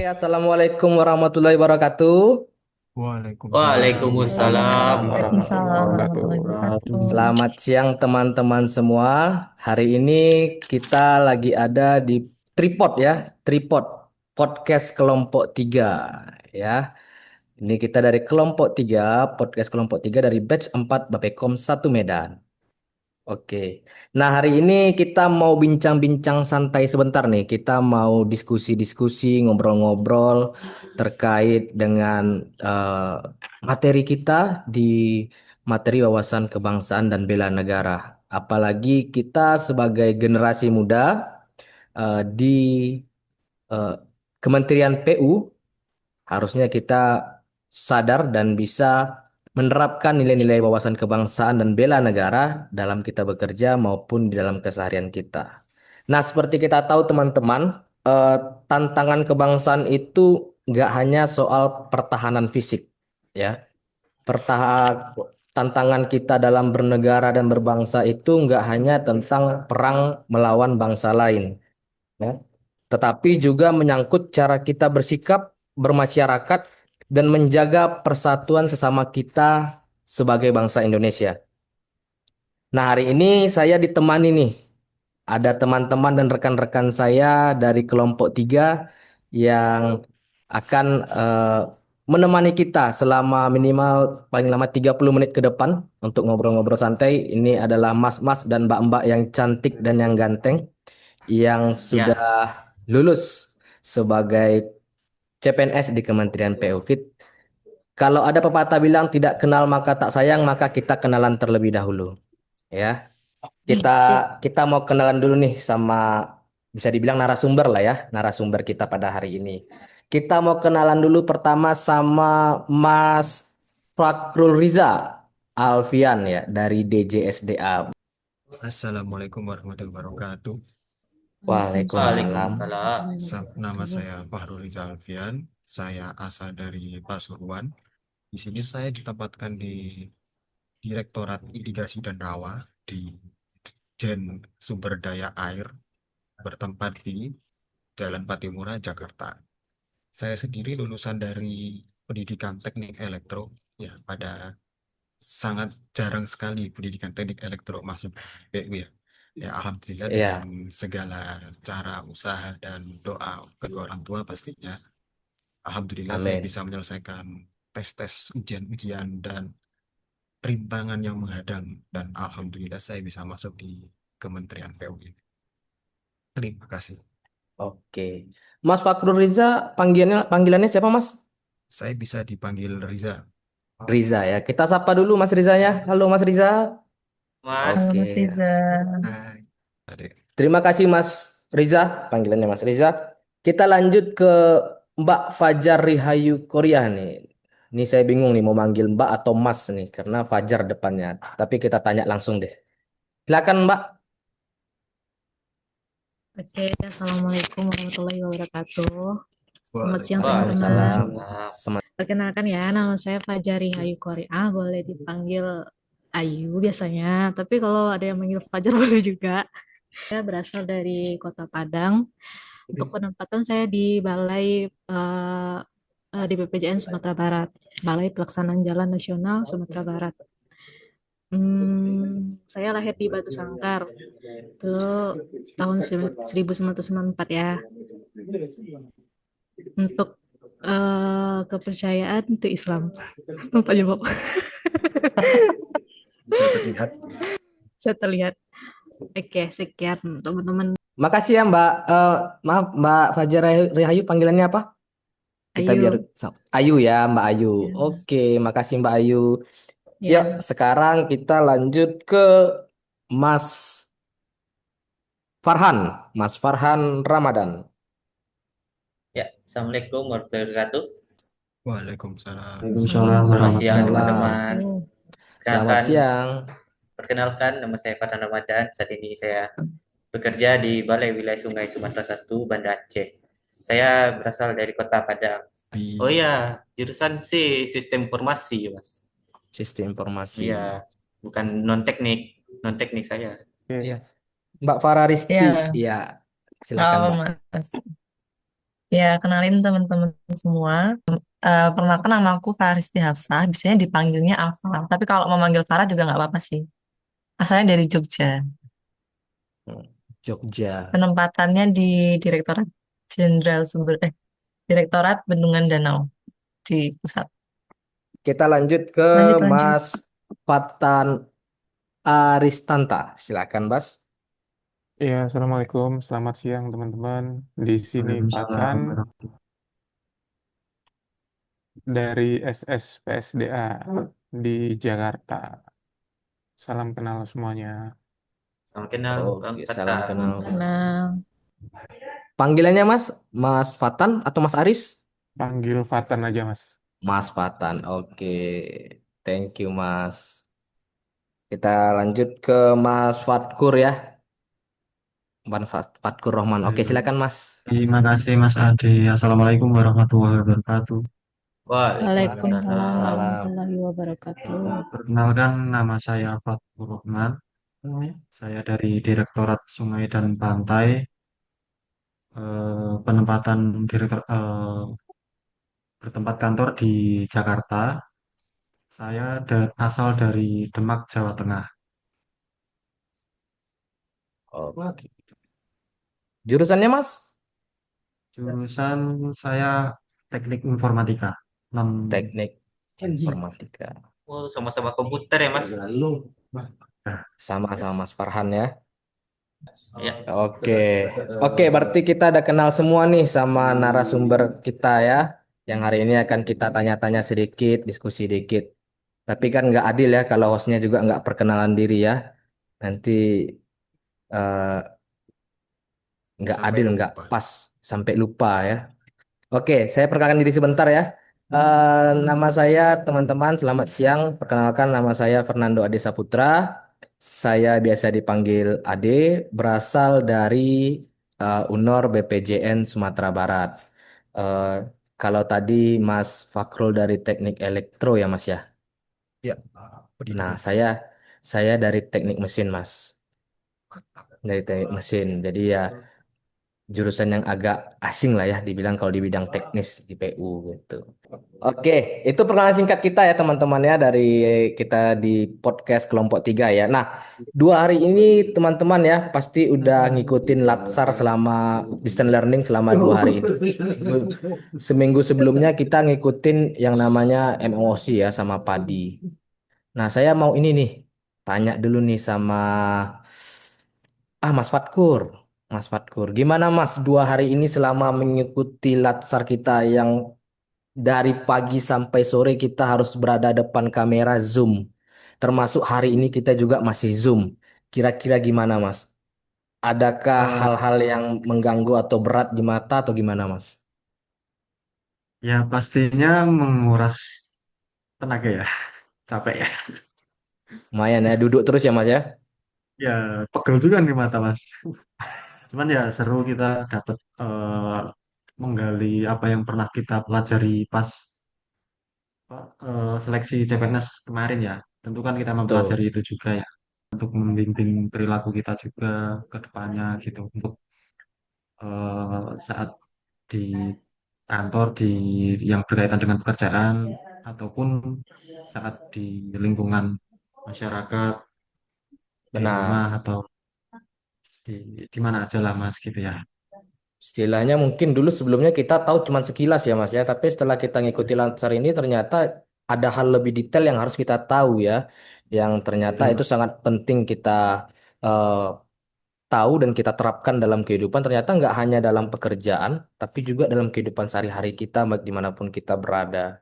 Assalamualaikum warahmatullahi wabarakatuh. Waalaikumsalam Waalaikumsalam. Waalaikumsalam Waalaikumsalam warahmatullahi warahmatullahi wabarakatuh. wabarakatuh. Selamat siang teman-teman semua. Hari ini kita lagi ada di Tripod ya, Tripod Podcast Kelompok 3 ya. Ini kita dari Kelompok 3, Podcast Kelompok 3 dari Batch 4 Bapekom 1 Medan. Oke. Nah, hari ini kita mau bincang-bincang santai sebentar nih. Kita mau diskusi-diskusi, ngobrol-ngobrol terkait dengan eh, materi kita di materi wawasan kebangsaan dan bela negara. Apalagi kita sebagai generasi muda di eh, Kementerian PU harusnya kita sadar dan bisa menerapkan nilai-nilai wawasan kebangsaan dan bela negara dalam kita bekerja maupun di dalam keseharian kita. Nah, seperti kita tahu teman-teman, eh, tantangan kebangsaan itu nggak hanya soal pertahanan fisik, ya. Tantangan kita dalam bernegara dan berbangsa itu nggak hanya tentang perang melawan bangsa lain, ya. Tetapi juga menyangkut cara kita bersikap, bermasyarakat, dan menjaga persatuan sesama kita sebagai bangsa Indonesia. Nah, hari ini saya ditemani nih, ada teman-teman dan rekan-rekan saya dari kelompok 3 yang akan menemani kita selama minimal paling lama 30 menit ke depan untuk ngobrol-ngobrol santai. Ini adalah mas-mas dan mbak-mbak yang cantik dan yang ganteng yang sudah Ya, lulus sebagai CPNS di Kementerian PUFIT. Kalau ada pepatah bilang tidak kenal maka tak sayang, maka kita kenalan terlebih dahulu. Ya, kita Sip. kita mau kenalan dulu nih sama bisa dibilang narasumber lah ya, narasumber kita pada hari ini. Kita mau kenalan dulu pertama sama Mas Fakrul Riza Alfian ya dari DJSDA. Assalamualaikum warahmatullahi wabarakatuh. Waalaikumsalam. Waalaikumsalam Waalaikumsalam. warahmatullahi Nama wabarakatuh. saya Fahrul Rizal Alfian. Saya asal dari Pasuruan. Di sini saya ditempatkan di Direktorat Irigasi dan Rawa di Jen Sumber Daya Air bertempat di Jalan Patimura, Jakarta. Saya sendiri lulusan dari pendidikan teknik elektro. Ya, pada sangat jarang sekali pendidikan teknik elektro masuk PU ya. Ya, alhamdulillah dengan Ya, segala cara usaha dan doa kedua orang tua pastinya. Alhamdulillah saya amin. bisa menyelesaikan tes-tes ujian-ujian dan rintangan yang menghadang dan alhamdulillah saya bisa masuk di Kementerian PU ini. Terima kasih. Oke. Mas Fakrul Riza panggilannya siapa Mas? Saya bisa dipanggil Riza. Riza ya. Kita sapa dulu Mas Rizanya. Halo Mas Riza. Halo Mas, Mas Oke. Riza. Hai. Adik. Terima kasih Mas Riza. Panggilannya Mas Riza. Kita lanjut ke Mbak Fajar Rihayu Korea nih. Ini saya bingung nih mau manggil Mbak atau Mas nih karena Fajar depannya. Tapi kita tanya langsung deh. Silakan Mbak. Oke, Assalamualaikum warahmatullahi wabarakatuh. Selamat siang teman-teman. Waalaikumsalam. Waalaikumsalam. Perkenalkan ya, nama saya Fajari Hayu Korea. Boleh dipanggil Ayu biasanya. Tapi kalau ada yang manggil Fajar boleh juga. Saya berasal dari Kota Padang. Untuk penempatan saya di di BPJN Sumatera Barat, Balai Pelaksanaan Jalan Nasional Sumatera Barat. Saya lahir di Batu Sangkar, itu tahun 1994 ya. Untuk kepercayaan itu Islam. Lupa jawab. Bisa terlihat. Saya terlihat. Oke, sekian teman-teman. Makasih ya Mbak. Maaf Mbak Fajar Rihayu panggilannya apa? Kita biar Ayu. Ayu ya Mbak Ayu. Ya. Oke, makasih Mbak Ayu. Yuk, Ya. sekarang kita lanjut ke Mas Farhan, Mas Farhan Ramadan. Ya, Assalamualaikum warahmatullahi wabarakatuh. Waalaikumsalam. Waalaikumsalam Selamat siang warahmatullahi Waalaikumsalam. teman-teman. wabarakatuh. Selamat Perkenalkan, siang. perkenalkan nama saya Fatan Ramadan. Saat ini saya bekerja di Balai Wilayah Sungai Sumatera Satu, Banda Aceh. Saya berasal dari Kota Padang. Oh Di ya, jurusan sih sistem informasi, Mas. Sistem informasi. Iya, bukan non-teknik, non-teknik saya. Iya. Mbak Farah Risti. Ya, Iya, silakan halo Mbak. Mas. Ya, kenalin teman-teman semua. Perkenalkan nama aku Faristi Hafsah, biasanya dipanggilnya Alfa. Tapi kalau mau manggil Farah juga nggak apa-apa sih. Asalnya dari Jogja. Hmm, Jogja. Penempatannya di Direktorat Jenderal Direktorat Bendungan Danau di pusat. Kita lanjut ke Lanjut, lanjut. Mas Fatan Aristanta. Silakan, Bas. Ya, Assalamualaikum. Selamat siang, teman-teman. Di sini Fatan Waalaikumsalam warahmatullahi dari SSPSDA di Jakarta. Salam kenal semuanya. Salam kenal Bang Oke, salam Fata. kenal, Bas. Kenal. Panggilannya Mas, Mas Fatan atau Mas Aris? Panggil Fatan aja, Mas. Mas Fatan. Oke. Thank you, Mas. Kita lanjut ke Mas Fatkur ya. Fatkur Rohman. Oke, wabarakatuh. silakan, Mas. Terima kasih Mas Ade. Assalamualaikum warahmatullahi wabarakatuh. Waalaikumsalam Waalaikumsalam. Waalaikumsalam. warahmatullahi wabarakatuh. Perkenalkan nama saya Fathur Rahman. Saya dari Direktorat Sungai dan Pantai. Penempatan direktur bertempat kantor di Jakarta. Saya asal dari Demak, Jawa Tengah. Oke. Jurusannya, Mas? Jurusan saya Teknik Informatika. Non. Teknik Informatika. Oh, sama-sama komputer ya, Mas? Nah, Sama-sama Mas Farhan ya. Ya. Oke. Oke, berarti kita udah kenal semua nih sama narasumber kita ya. Yang hari ini akan kita tanya-tanya sedikit, diskusi dikit. Tapi kan nggak adil ya kalau hostnya juga nggak perkenalan diri ya. Nanti eh, nggak sampai adil, nggak lupa. pas, sampai lupa ya. Oke, saya perkenalkan diri sebentar ya. Nama saya teman-teman, selamat siang. Perkenalkan nama saya Fernando Ade Saputra. Saya biasa dipanggil Ade, berasal dari UNOR BPJN Sumatera Barat. Eh, Kalau tadi Mas Fakrul dari Teknik Elektro ya Mas ya. Ya, Nah, pendidikan. saya dari Teknik Mesin Mas. Dari Teknik Mesin. Jadi ya jurusan yang agak asing lah ya dibilang kalau di bidang teknis di PU gitu. Oke, itu perkenalan singkat kita ya teman-teman ya dari kita di podcast kelompok 3 ya. Nah, 2 hari ini teman-teman ya pasti udah ngikutin Latsar selama distance learning selama 2 hari ini. Seminggu sebelumnya kita ngikutin yang namanya MOC ya sama Padi. Nah, saya mau ini nih tanya dulu nih sama Mas Fatkur. Mas Fatkur, gimana Mas 2 hari ini selama mengikuti latsar kita yang dari pagi sampai sore kita harus berada depan kamera Zoom. Termasuk hari ini kita juga masih Zoom. Kira-kira gimana Mas? Adakah Eh, hal-hal yang mengganggu atau berat di mata atau gimana Mas? ya pastinya menguras tenaga ya, capek ya. Lumayan ya, duduk terus ya Mas ya? Ya pegel juga nih mata Mas. Cuman ya seru kita dapat menggali apa yang pernah kita pelajari pas seleksi CPNS kemarin ya. Tentu kan kita mempelajari Tuh, itu juga ya untuk membimbing perilaku kita juga ke depannya gitu untuk saat di kantor yang berkaitan dengan pekerjaan ataupun saat di lingkungan masyarakat di rumah benar. atau di mana aja lah Mas gitu ya. Istilahnya mungkin dulu sebelumnya kita tahu cuman sekilas ya Mas ya, tapi setelah kita ngikuti Lansar ini ternyata ada hal lebih detail yang harus kita tahu ya, yang ternyata Betul, itu sangat penting kita eh, tahu dan kita terapkan dalam kehidupan. Ternyata nggak hanya dalam pekerjaan, tapi juga dalam kehidupan sehari-hari kita, baik dimanapun kita berada.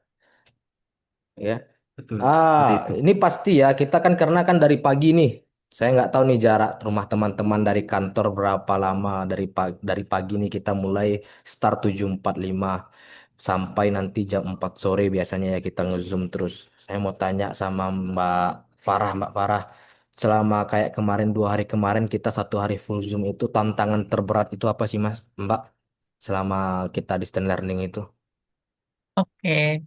Ya. betul seperti itu. Ini pasti ya, kita kan karena kan dari pagi nih. Saya nggak tahu nih jarak rumah teman-teman dari kantor berapa lama. Dari pagi nih kita mulai start 7.45 sampai nanti jam 4 sore biasanya ya kita nge-zoom terus. Saya mau tanya sama Mbak Farah, selama kayak kemarin 2 hari kemarin kita 1 hari full zoom itu tantangan terberat itu apa sih Mas, Mbak? Selama kita distance learning itu. Oke.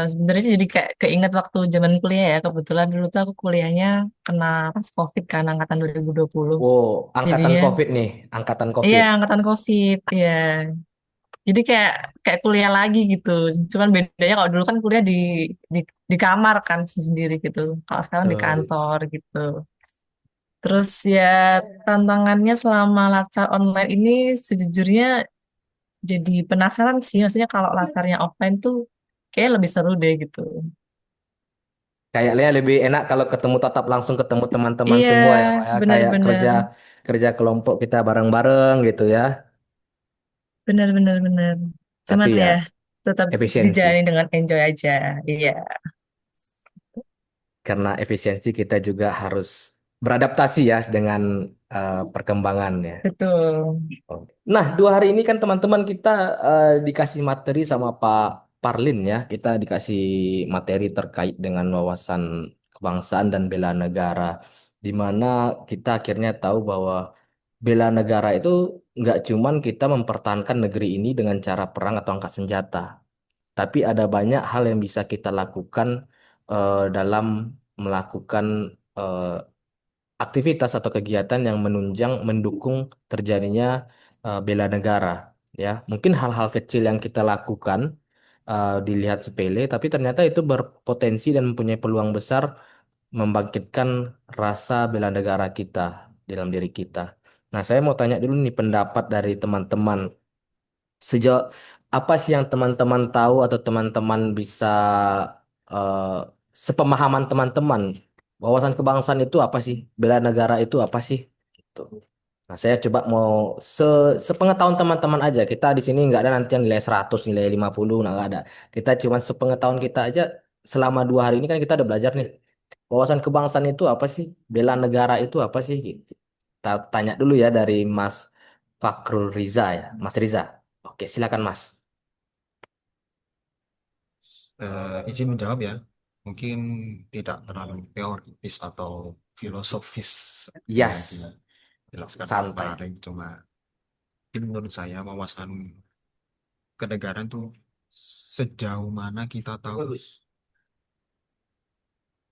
Sebenarnya jadi kayak keinget waktu zaman kuliah ya. Kebetulan dulu tuh aku kuliahnya kena pas COVID kan, angkatan 2020. Wow, angkatan Jadinya, COVID nih, angkatan iya COVID. angkatan COVID, iya. Jadi kayak kayak kuliah lagi gitu. Cuman bedanya kalau dulu kan kuliah di di kamar kan sendiri gitu. Kalau sekarang di Betul. kantor gitu. Terus ya tantangannya selama latsar online ini sejujurnya jadi penasaran sih. Maksudnya kalau latsarnya offline tuh kayak lebih seru deh gitu. Kayaknya lebih enak kalau ketemu tatap langsung ketemu teman-teman Iya, semua ya Pak ya. Kayak benar-benar, kerja kerja kelompok kita bareng-bareng gitu ya. benar-benar, benar. Cuman Tapi ya ya tetap efisiensi. dijalani dengan enjoy aja. Iya, Karena efisiensi kita juga harus beradaptasi ya dengan perkembangannya. betul. Oh. Nah, 2 hari ini kan teman-teman kita dikasih materi sama Pak Parlin ya. Kita dikasih materi terkait dengan wawasan kebangsaan dan bela negara. Di mana kita akhirnya tahu bahwa bela negara itu nggak cuman kita mempertahankan negeri ini dengan cara perang atau angkat senjata. Tapi ada banyak hal yang bisa kita lakukan dalam melakukan eh, aktivitas atau kegiatan yang menunjang mendukung terjadinya bela negara ya mungkin hal-hal kecil yang kita lakukan dilihat sepele tapi ternyata itu berpotensi dan mempunyai peluang besar membangkitkan rasa bela negara kita dalam diri kita. Nah, saya mau tanya dulu nih pendapat dari teman-teman sejauh apa sih yang teman-teman tahu atau teman-teman bisa eh, sepemahaman teman-teman wawasan kebangsaan itu apa sih? Bela negara itu apa sih? Gitu. Nah, saya coba mau se sepengetahuan teman-teman aja. Kita di sini nggak ada nanti yang nilai 100 nilai 50 nggak ada. Kita cuma sepengetahuan kita aja selama 2 hari ini kan kita udah belajar nih. Wawasan kebangsaan itu apa sih? Bela negara itu apa sih? Gitu. Kita tanya dulu ya dari Mas Fakrul Riza ya. Mas Riza. Oke, silakan Mas. Izin menjawab ya. Mungkin tidak terlalu teoritis atau filosofis seperti yang Yes, dijelaskan Pak santai. Paring. Cuma mungkin menurut saya wawasan kenegaraan tuh sejauh mana kita tahu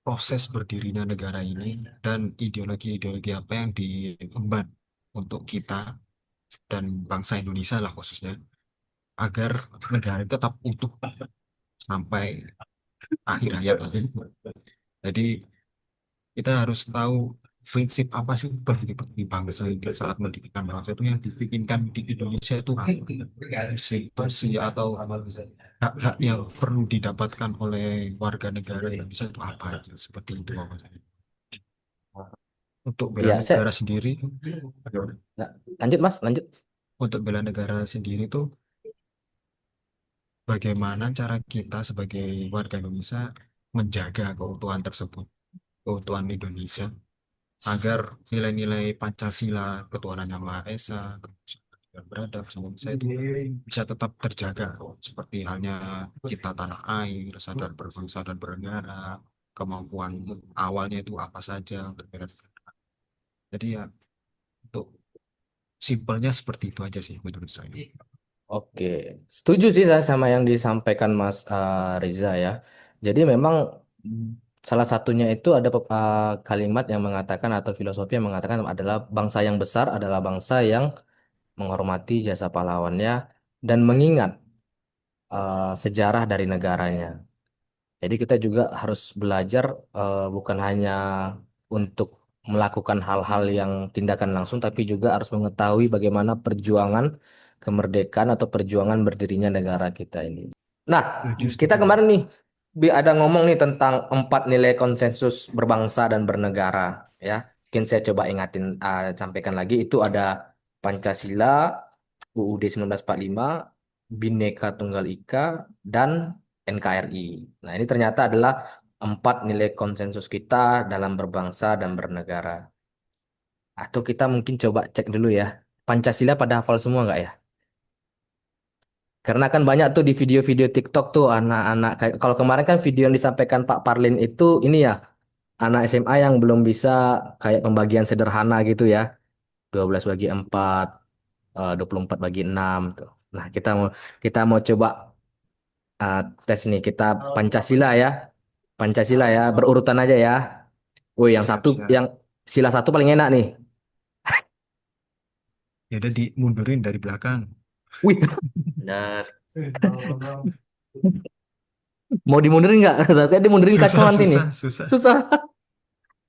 proses berdirinya negara ini dan ideologi-ideologi apa yang diemban untuk kita dan bangsa Indonesia lah khususnya agar negara itu tetap utuh sampai akhir hayat. Jadi kita harus tahu prinsip apa sih berdiri bangsa ini saat mendirikan bangsa itu yang dibikinkan di Indonesia itu apa? Konstitusi atau hak-hak yang perlu didapatkan oleh warga negara Indonesia itu apa aja seperti itu Bapak. Untuk bela Iya, negara sendiri, nah, lanjut Mas, lanjut. untuk bela negara sendiri itu bagaimana cara kita sebagai warga Indonesia menjaga keutuhan tersebut, keutuhan Indonesia agar nilai-nilai Pancasila, ketuhanan yang Maha Esa, kemanusiaan dan beradab sama manusia itu bisa tetap terjaga seperti halnya kita tanah air, sadar berbangsa dan bernegara, kemampuan awalnya itu apa saja untuk bela negara. Jadi ya untuk simpelnya seperti itu aja sih menurut saya. Oke, setuju sih saya sama yang disampaikan Mas Riza ya. Jadi memang salah satunya itu ada kalimat yang mengatakan atau filosofi yang mengatakan adalah bangsa yang besar adalah bangsa yang menghormati jasa pahlawannya dan mengingat sejarah dari negaranya. Jadi kita juga harus belajar bukan hanya untuk melakukan hal-hal yang tindakan langsung, tapi juga harus mengetahui bagaimana perjuangan kemerdekaan atau perjuangan berdirinya negara kita ini. Nah, Setuju, kita setuju. kemarin nih ada ngomong nih tentang 4 nilai konsensus berbangsa dan bernegara, ya. Mungkin saya coba ingatin, sampaikan lagi itu ada Pancasila, UUD 1945, Bhinneka Tunggal Ika, dan NKRI. Nah, ini ternyata adalah 4 nilai konsensus kita dalam berbangsa dan bernegara. Atau kita mungkin coba cek dulu ya. Pancasila pada hafal semua nggak ya? Karena kan banyak tuh di video-video TikTok tuh anak-anak kayak kalau kemarin kan video yang disampaikan Pak Parlin itu ini ya anak SMA yang belum bisa kayak pembagian sederhana gitu ya. 12 bagi 4, 24 bagi 6 tuh. Nah, kita mau coba tes nih kita Pancasila ya. Pancasila ya, berurutan aja ya. Woi, yang Siap, satu siap. yang sila satu paling enak nih. Ya udah dimundurin dari belakang. Wih, Benar. mau dimundurin nggak? Takutnya dimundurin kacau Susah, nanti nih. susah, susah. Susah.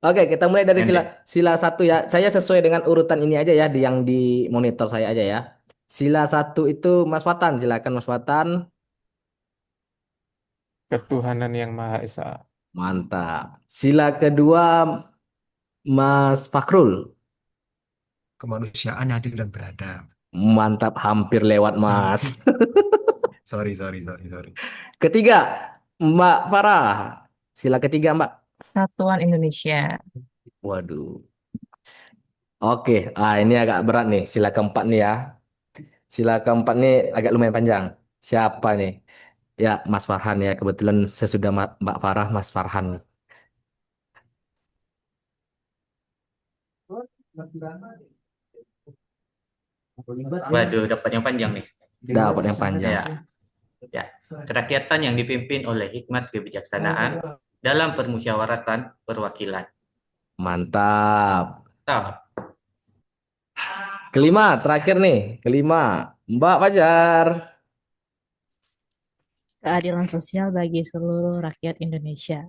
Oke, kita mulai dari sila Pendek. sila satu ya. Saya sesuai dengan urutan ini aja ya, di yang di monitor saya aja ya. Sila satu itu Mas Fatan, silakan Mas Fatan. Ketuhanan yang Maha Esa. Mantap. Sila kedua Mas Fakrul. Kemanusiaan yang adil dan beradab. Mantap, hampir lewat Mas. Sorry, sorry, sorry, sorry. Ketiga, Mbak Farah. Sila ketiga, Mbak. Persatuan Indonesia. Waduh. Oke, ini agak berat nih. Sila keempat nih ya. Sila keempat nih agak lumayan panjang. Siapa nih? Ya, Mas Farhan ya. Kebetulan sesudah Mbak Farah, Mas Farhan. Waduh, dapat yang panjang nih. Dapat yang panjang. Ya, ya. Kerakyatan yang dipimpin oleh hikmat kebijaksanaan dalam permusyawaratan perwakilan. Mantap. Tahu? Kelima, terakhir nih. Kelima, Mbak Fajar. Keadilan sosial bagi seluruh rakyat Indonesia.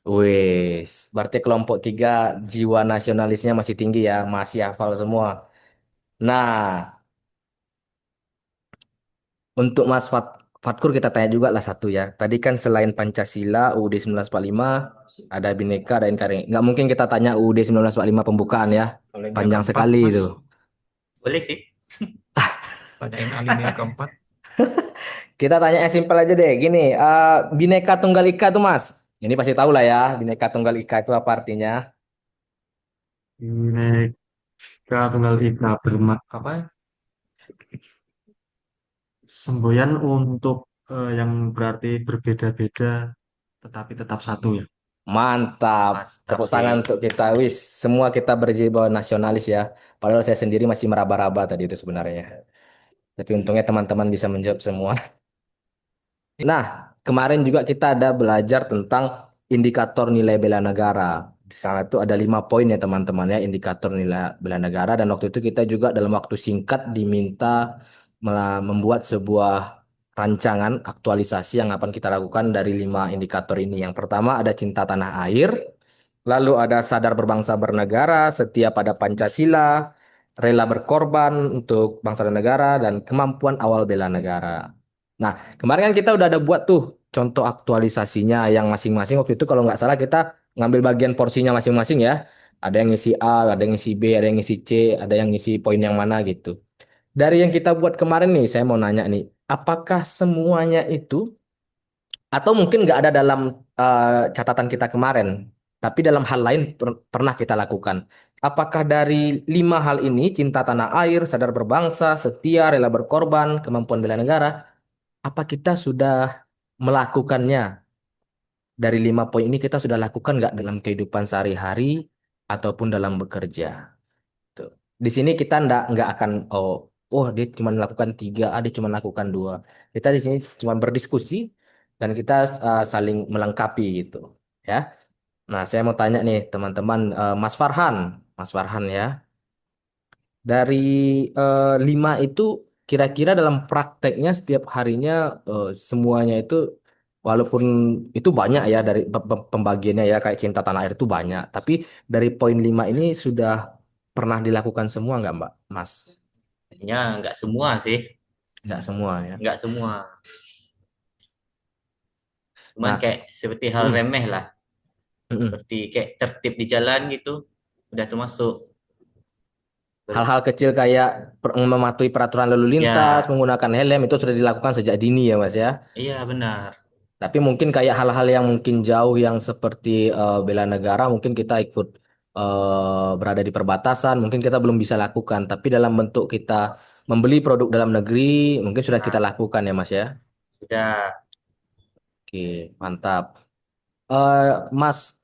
Wis, berarti kelompok tiga jiwa nasionalisnya masih tinggi ya, masih hafal semua. Nah, untuk Mas Fatkur kita tanya juga lah satu ya. Tadi kan selain Pancasila, UUD 1945, ada Bhinneka, ada NKRI. Nggak mungkin kita tanya UUD 1945 pembukaan ya. Alinea Panjang keempat, sekali Mas. itu. Boleh sih. Tanyain alinea keempat. Kita tanya yang simpel aja deh. Gini, Bhinneka Tunggal Ika tuh Mas. Ini pasti tahu lah ya, Bhinneka Tunggal Ika itu apa artinya? Bineka Tunggal Ika apa? Semboyan untuk yang berarti berbeda-beda tetapi tetap satu ya. Mantap. Mantap Tepuk sih. tangan untuk kita. Wis, semua kita berjiwa nasionalis ya. Padahal saya sendiri masih meraba-raba tadi itu sebenarnya. Tapi untungnya teman-teman bisa menjawab semua. Nah, kemarin juga kita ada belajar tentang indikator nilai bela negara. Di sana tuh ada 5 poin ya teman-teman ya, indikator nilai bela negara. Dan waktu itu kita juga dalam waktu singkat diminta membuat sebuah rancangan aktualisasi yang akan kita lakukan dari 5 indikator ini. Yang pertama ada cinta tanah air, lalu ada sadar berbangsa bernegara, setia pada Pancasila, rela berkorban untuk bangsa dan negara, dan kemampuan awal bela negara. Nah, kemarin kan kita udah ada buat tuh contoh aktualisasinya yang masing-masing waktu itu kalau nggak salah kita ngambil bagian porsinya masing-masing ya. Ada yang ngisi A, ada yang ngisi B, ada yang ngisi C, ada yang ngisi poin yang mana gitu. Dari yang kita buat kemarin nih, saya mau nanya nih, apakah semuanya itu atau mungkin nggak ada dalam catatan kita kemarin, tapi dalam hal lain pernah kita lakukan. Apakah dari 5 hal ini, cinta tanah air, sadar berbangsa, setia, rela berkorban, kemampuan bela negara, apa kita sudah melakukannya? Dari 5 poin ini kita sudah lakukan nggak dalam kehidupan sehari-hari ataupun dalam bekerja? Tuh. Di sini kita nggak akan dia cuma melakukan 3, dia cuma melakukan 2. Kita di sini cuma berdiskusi dan kita saling melengkapi gitu, ya. Nah, saya mau tanya nih teman-teman, Mas Farhan ya. Dari 5 itu kira-kira dalam prakteknya setiap harinya semuanya itu walaupun itu banyak ya dari pembagiannya ya kayak cinta tanah air itu banyak. Tapi dari poin 5 ini sudah pernah dilakukan semua nggak Mbak, Mas? Ya, nggak semua sih. Nggak semua ya. Nggak semua. Cuman Nah, kayak seperti hal mm, remeh lah. mm-mm. Seperti kayak tertib di jalan gitu. Udah termasuk. Hal-hal kecil kayak mematuhi peraturan lalu lintas, Ya, menggunakan helm itu sudah dilakukan sejak dini ya Mas ya. iya benar. Tapi mungkin kayak hal-hal yang mungkin jauh yang seperti bela negara mungkin kita ikut berada di perbatasan mungkin kita belum bisa lakukan. Tapi dalam bentuk kita membeli produk dalam negeri mungkin sudah kita Nah, lakukan ya Mas ya. sudah. Oke, mantap. Eh, Mas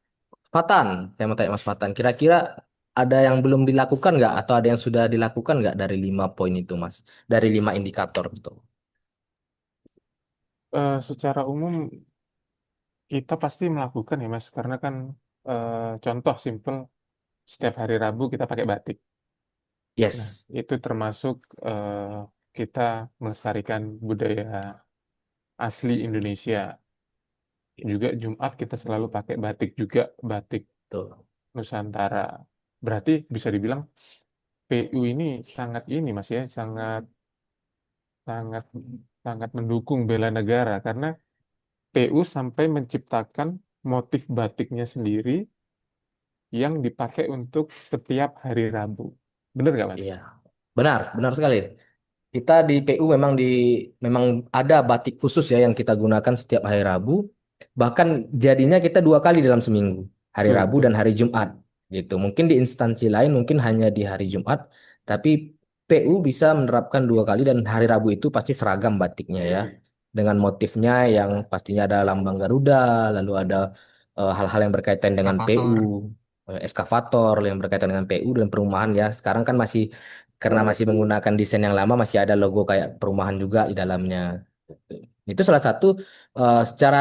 Fatan, saya mau tanya Mas Fatan, kira-kira ada yang belum dilakukan nggak atau ada yang sudah dilakukan nggak dari 5 poin itu Mas? Dari 5 indikator itu. Secara umum kita pasti melakukan ya Mas, karena kan contoh simple setiap hari Rabu kita pakai batik. Nah, Yes. itu termasuk kita melestarikan budaya asli Indonesia. Juga Jumat kita selalu pakai batik juga, batik Tuh. Nusantara. Berarti bisa dibilang PU ini sangat ini Mas ya, sangat sangat sangat mendukung bela negara karena PU sampai menciptakan motif batiknya sendiri yang dipakai untuk setiap hari Rabu. Bener nggak Mas? Iya, benar, benar sekali. Kita di PU memang ada batik khusus ya yang kita gunakan setiap hari Rabu. Bahkan jadinya kita 2 kali dalam seminggu, hari Betul, Rabu betul. dan hari Jumat gitu. Mungkin di instansi lain mungkin hanya di hari Jumat, tapi PU bisa menerapkan 2 kali dan hari Rabu itu pasti seragam batiknya ya. Dengan motifnya yang pastinya ada lambang Garuda, lalu ada hal-hal yang berkaitan dengan PU, Eskavator. eskavator yang berkaitan dengan PU dan perumahan ya. Sekarang kan masih karena masih menggunakan desain yang lama masih ada logo kayak perumahan juga di dalamnya. Itu salah satu secara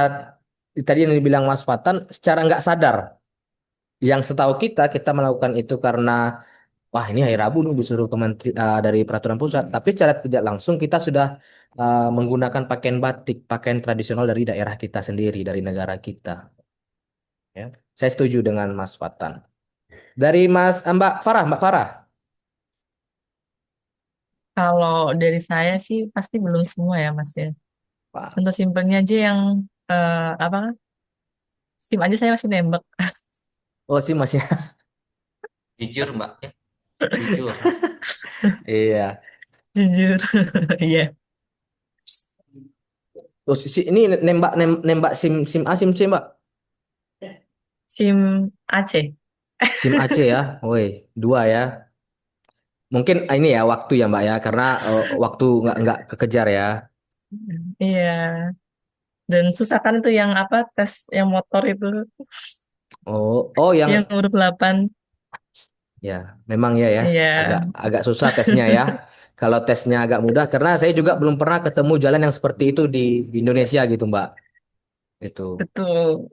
tadi yang dibilang Mas Fatan secara nggak sadar. Yang setahu kita melakukan itu karena wah ini hari Rabu nih disuruh dari peraturan pusat. Tapi secara tidak langsung kita sudah menggunakan pakaian batik, pakaian tradisional dari daerah kita sendiri, dari negara kita. Ya, saya setuju dengan Mas Fatan. Dari Mbak Farah, Kalau dari saya sih pasti belum semua ya Mas ya. Pak. Contoh simpelnya aja yang apa SIM aja saya masih nembak. Oh sih masih, Jujur Mbak ya, jujur. iya. Jujur. Iya. Oh, ini nembak SIM A SIM C Mbak. SIM Aceh. SIM AC ya. Woi, 2 ya. Mungkin ini ya waktu ya Mbak ya karena waktu nggak kekejar ya. Iya. Dan susah kan tuh yang apa tes yang motor itu Oh yang yang huruf 8. ya memang ya Iya, agak agak susah tesnya ya. Kalau tesnya agak mudah karena saya juga belum pernah ketemu jalan yang seperti itu di Indonesia gitu Mbak. Itu. betul.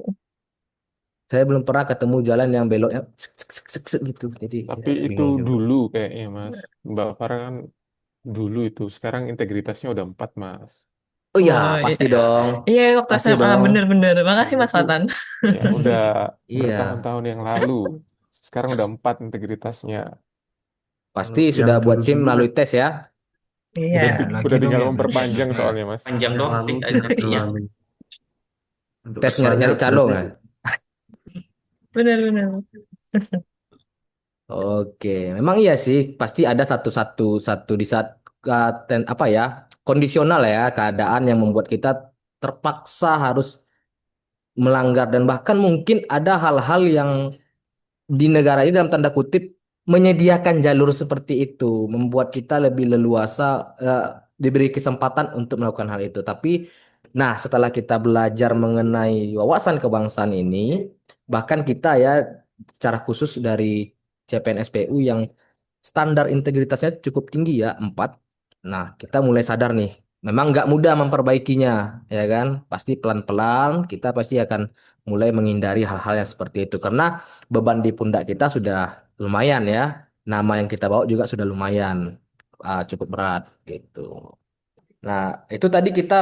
Saya belum pernah ketemu jalan yang beloknya sek, gitu. Jadi Tapi ya, itu bingung juga. dulu kayaknya Mas. Mbak Farah kan dulu itu. Sekarang integritasnya udah 4 Mas. Oh ya, Oh iya, pasti dong. iya waktu Pasti SMA dong. bener-bener. Makasih Mas Itu Fatan. ya udah Iya, bertahun-tahun yang lalu. Sekarang udah 4 integritasnya. pasti Kalau yang sudah buat SIM dulu-dulu melalui tes ya. Iya, Udah beda lagi udah dong tinggal ya berarti ya. memperpanjang Kayak soalnya Mas. Panjang yang dong lalu sih tuh artinya. terlalu untuk Tes kedepannya nyari calo berarti nggak? bener-bener. Oke, memang iya sih. Pasti ada satu di saat apa ya kondisional ya keadaan yang membuat kita terpaksa harus melanggar dan bahkan mungkin ada hal-hal yang di negara ini dalam tanda kutip menyediakan jalur seperti itu, membuat kita lebih leluasa diberi kesempatan untuk melakukan hal itu. Tapi, nah setelah kita belajar mengenai wawasan kebangsaan ini, bahkan kita ya secara khusus dari CPNS PU yang standar integritasnya cukup tinggi ya 4. Nah, kita mulai sadar nih, memang nggak mudah memperbaikinya, ya kan? Pasti pelan-pelan kita pasti akan mulai menghindari hal-hal yang seperti itu karena beban di pundak kita sudah lumayan ya. Nama yang kita bawa juga sudah lumayan cukup berat gitu. Nah, itu tadi kita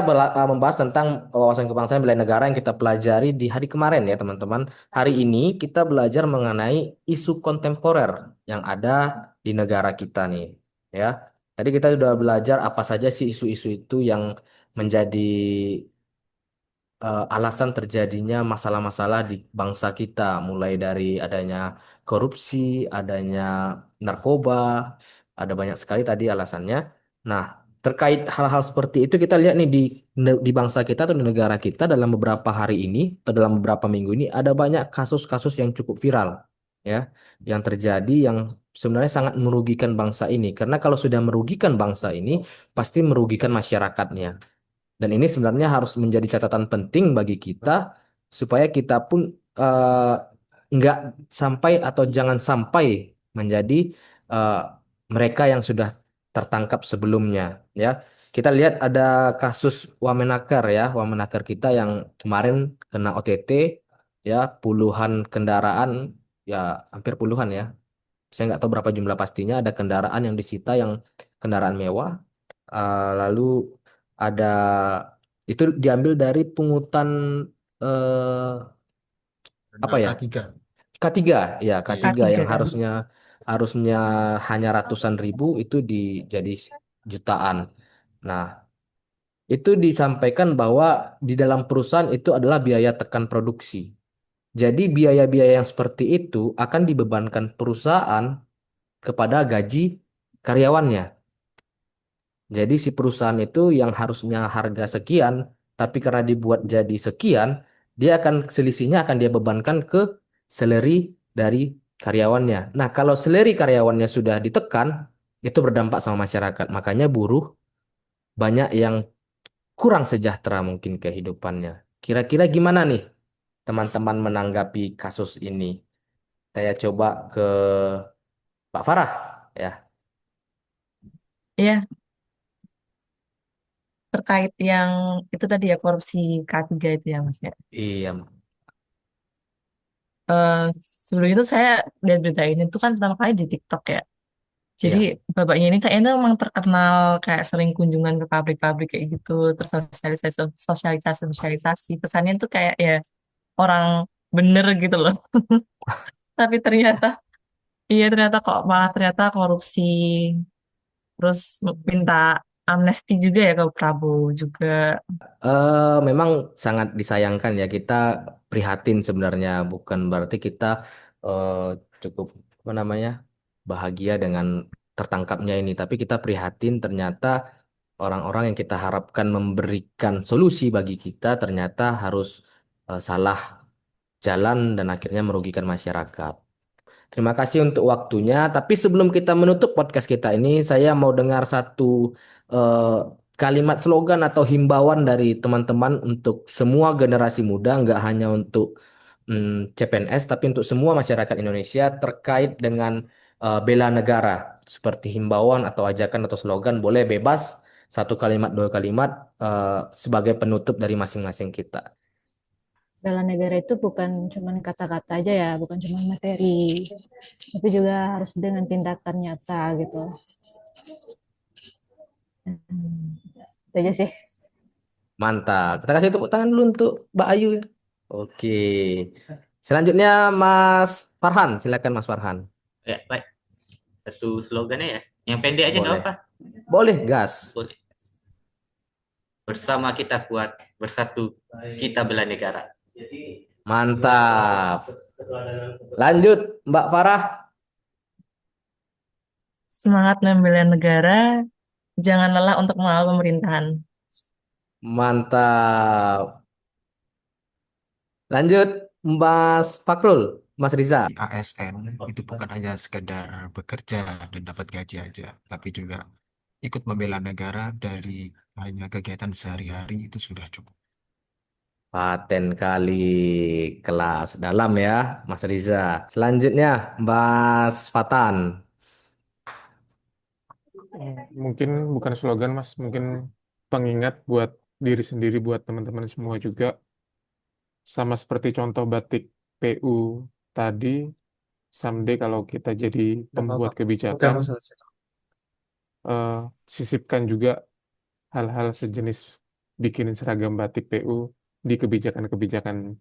membahas tentang wawasan kebangsaan bela negara yang kita pelajari di hari kemarin ya, teman-teman. Hari ini kita belajar mengenai isu kontemporer yang ada di negara kita nih, ya. Tadi kita sudah belajar apa saja sih isu-isu itu yang menjadi alasan terjadinya masalah-masalah di bangsa kita, mulai dari adanya korupsi, adanya narkoba, ada banyak sekali tadi alasannya. Nah, terkait hal-hal seperti itu kita lihat nih di bangsa kita atau di negara kita dalam beberapa hari ini atau dalam beberapa minggu ini ada banyak kasus-kasus yang cukup viral, ya, yang terjadi yang sebenarnya sangat merugikan bangsa ini. Karena kalau sudah merugikan bangsa ini, pasti merugikan masyarakatnya. Dan ini sebenarnya harus menjadi catatan penting bagi kita supaya kita pun eh, nggak sampai atau jangan sampai menjadi eh, mereka yang sudah tertangkap sebelumnya. Ya, kita lihat ada kasus Wamenakar ya, Wamenakar kita yang kemarin kena OTT ya puluhan kendaraan ya hampir puluhan ya. Saya nggak tahu berapa jumlah pastinya ada kendaraan yang disita yang kendaraan mewah Lalu ada itu diambil dari pungutan eh, apa Dana ya? K3. K3 ya Iya. K3 K3 yang kan. harusnya hanya ratusan ribu itu jadi jutaan. Nah, itu disampaikan bahwa di dalam perusahaan itu adalah biaya tekan produksi. Jadi biaya-biaya yang seperti itu akan dibebankan perusahaan kepada gaji karyawannya. Jadi si perusahaan itu yang harusnya harga sekian, tapi karena dibuat jadi sekian, dia akan selisihnya akan dia bebankan ke salary dari karyawannya. Nah, kalau salary karyawannya sudah ditekan, itu berdampak sama masyarakat. Makanya buruh banyak yang kurang sejahtera mungkin kehidupannya. Kira-kira gimana nih teman-teman menanggapi kasus ini? Saya coba ke Pak Farah ya. Iya, terkait yang itu tadi ya korupsi K3 itu ya Mas ya. Iya. Eh Sebelum itu saya lihat berita ini tuh kan pertama kali di TikTok ya. Jadi Iya. bapaknya ini kayaknya memang terkenal kayak sering kunjungan ke pabrik-pabrik kayak gitu, terus sosialisasi. Pesannya tuh kayak ya orang bener gitu loh. Tapi ternyata, iya ternyata kok malah ternyata korupsi. Terus minta amnesti juga ya ke Prabowo juga. Memang sangat disayangkan ya kita prihatin sebenarnya bukan berarti kita eh, cukup apa namanya bahagia dengan tertangkapnya ini tapi kita prihatin ternyata orang-orang yang kita harapkan memberikan solusi bagi kita ternyata harus salah jalan dan akhirnya merugikan masyarakat. Terima kasih untuk waktunya. Tapi sebelum kita menutup podcast kita ini, saya mau dengar satu eh, kalimat slogan atau himbauan dari teman-teman untuk semua generasi muda, nggak hanya untuk CPNS, tapi untuk semua masyarakat Indonesia terkait dengan bela negara. Seperti himbauan atau ajakan atau slogan, boleh bebas satu kalimat, dua kalimat sebagai penutup dari masing-masing kita. Bela negara itu bukan cuma kata-kata aja ya, bukan cuma materi, tapi juga harus dengan tindakan nyata gitu. Itu aja sih. Mantap. Kita kasih tepuk tangan dulu untuk Mbak Ayu ya. Oke. Selanjutnya Mas Farhan, silakan Mas Farhan. Ya, baik. Satu slogannya ya. Yang pendek aja nggak Boleh. apa. Boleh, gas. Boleh. Bersama kita kuat, bersatu kita bela negara. Mantap. Lanjut Mbak Farah. Semangat membela negara, jangan lelah untuk mengawal pemerintahan. Mantap. Lanjut Mas Fakrul, Mas Riza. Di ASN itu bukan hanya sekedar bekerja dan dapat gaji aja, tapi juga ikut membela negara dari hanya kegiatan sehari-hari itu sudah cukup. Paten kali kelas dalam ya, Mas Riza. Selanjutnya Mas Fatan. Mungkin bukan slogan, Mas. Mungkin pengingat buat diri sendiri, buat teman-teman semua juga. Sama seperti contoh batik PU tadi, someday kalau kita jadi pembuat kebijakan, eh, sisipkan juga hal-hal sejenis bikinin seragam batik PU di kebijakan-kebijakan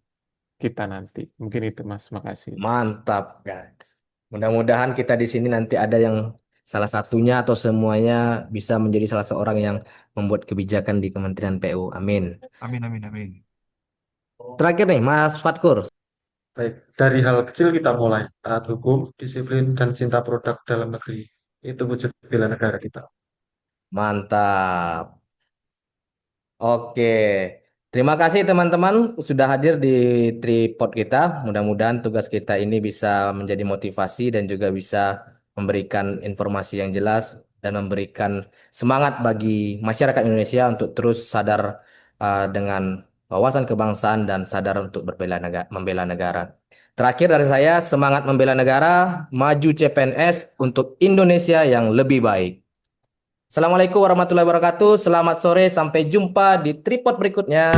kita nanti. Mungkin itu, Mas. Makasih. Mantap, guys. Mudah-mudahan kita di sini nanti ada yang salah satunya atau semuanya bisa menjadi salah seorang yang membuat kebijakan di Kementerian PU. Amin. Amin, amin, amin. Terakhir nih, Mas Fatkur. Baik, dari hal kecil kita mulai. Taat hukum, disiplin, dan cinta produk dalam negeri. Itu wujud bela negara kita. Mantap. Oke. Terima kasih teman-teman sudah hadir di tripod kita. Mudah-mudahan tugas kita ini bisa menjadi motivasi dan juga bisa memberikan informasi yang jelas dan memberikan semangat bagi masyarakat Indonesia untuk terus sadar dengan wawasan kebangsaan dan sadar untuk membela negara. Terakhir dari saya, semangat membela negara, maju CPNS untuk Indonesia yang lebih baik. Assalamualaikum warahmatullahi wabarakatuh. Selamat sore, sampai jumpa di tripod berikutnya.